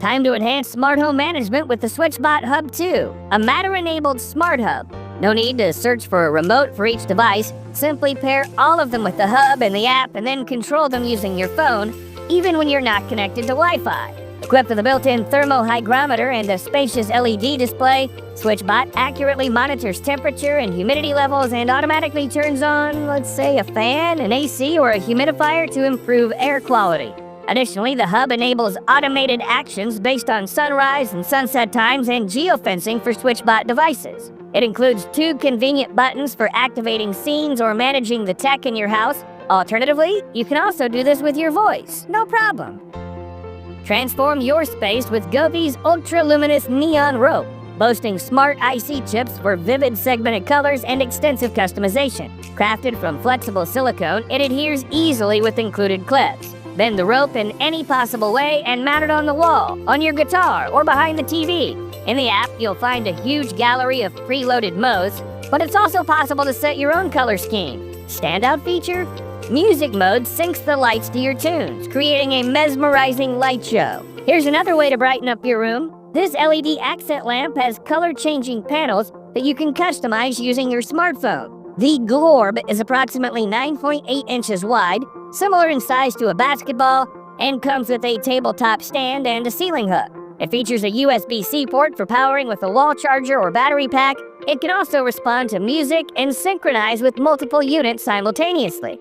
Time to enhance smart home management with the SwitchBot Hub 2, a Matter-enabled smart hub. No need to search for a remote for each device. Simply pair all of them with the hub and the app and then control them using your phone, even when you're not connected to Wi-Fi. Equipped with a built-in thermohygrometer and a spacious LED display, SwitchBot accurately monitors temperature and humidity levels and automatically turns on, let's say, a fan, an AC, or a humidifier to improve air quality. Additionally, the hub enables automated actions based on sunrise and sunset times and geofencing for SwitchBot devices. It includes 2 convenient buttons for activating scenes or managing the tech in your house. Alternatively, you can also do this with your voice, no problem. Transform your space with Govee's ultra-luminous neon rope, boasting smart IC chips for vivid segmented colors and extensive customization. Crafted from flexible silicone, it adheres easily with included clips. Bend the rope in any possible way and mount it on the wall, on your guitar, or behind the TV. In the app, you'll find a huge gallery of preloaded modes, but it's also possible to set your own color scheme. Standout feature? Music mode syncs the lights to your tunes, creating a mesmerizing light show. Here's another way to brighten up your room. This LED accent lamp has color-changing panels that you can customize using your smartphone. The GLORB is approximately 9.8 inches wide, similar in size to a basketball, and comes with a tabletop stand and a ceiling hook. It features a USB-C port for powering with a wall charger or battery pack. It can also respond to music and synchronize with multiple units simultaneously.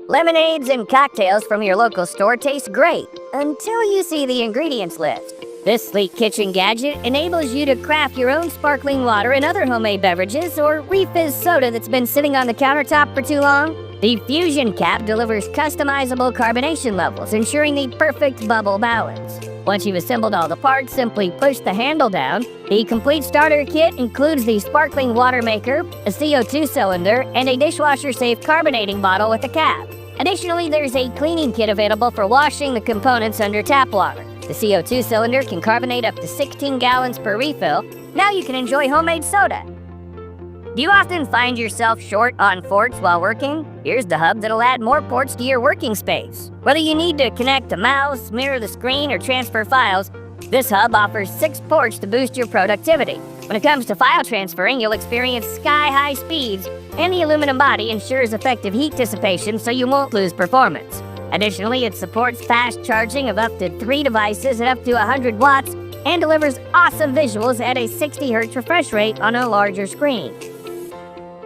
Lemonades and cocktails from your local store taste great, until you see the ingredients list. This sleek kitchen gadget enables you to craft your own sparkling water and other homemade beverages, or refizz soda that's been sitting on the countertop for too long. The Fusion Cap delivers customizable carbonation levels, ensuring the perfect bubble balance. Once you've assembled all the parts, simply push the handle down. The complete starter kit includes the sparkling water maker, a CO2 cylinder, and a dishwasher-safe carbonating bottle with a cap. Additionally, there's a cleaning kit available for washing the components under tap water. The CO2 cylinder can carbonate up to 16 gallons per refill. Now you can enjoy homemade soda. Do you often find yourself short on ports while working? Here's the hub that'll add more ports to your working space. Whether you need to connect a mouse, mirror the screen, or transfer files, this hub offers 6 ports to boost your productivity. When it comes to file transferring, you'll experience sky-high speeds, and the aluminum body ensures effective heat dissipation so you won't lose performance. Additionally, it supports fast charging of up to 3 devices at up to 100 watts and delivers awesome visuals at a 60 Hz refresh rate on a larger screen.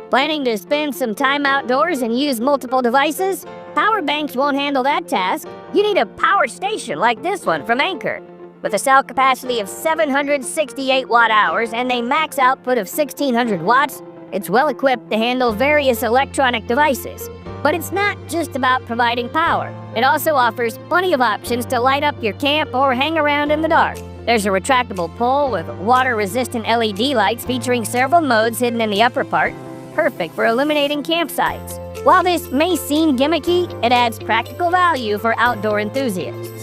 Planning to spend some time outdoors and use multiple devices? Power banks won't handle that task. You need a power station like this one from Anker. With a cell capacity of 768 watt-hours and a max output of 1600 watts, it's well equipped to handle various electronic devices. But it's not just about providing power. It also offers plenty of options to light up your camp or hang around in the dark. There's a retractable pole with water-resistant LED lights featuring several modes hidden in the upper part, perfect for illuminating campsites. While this may seem gimmicky, it adds practical value for outdoor enthusiasts.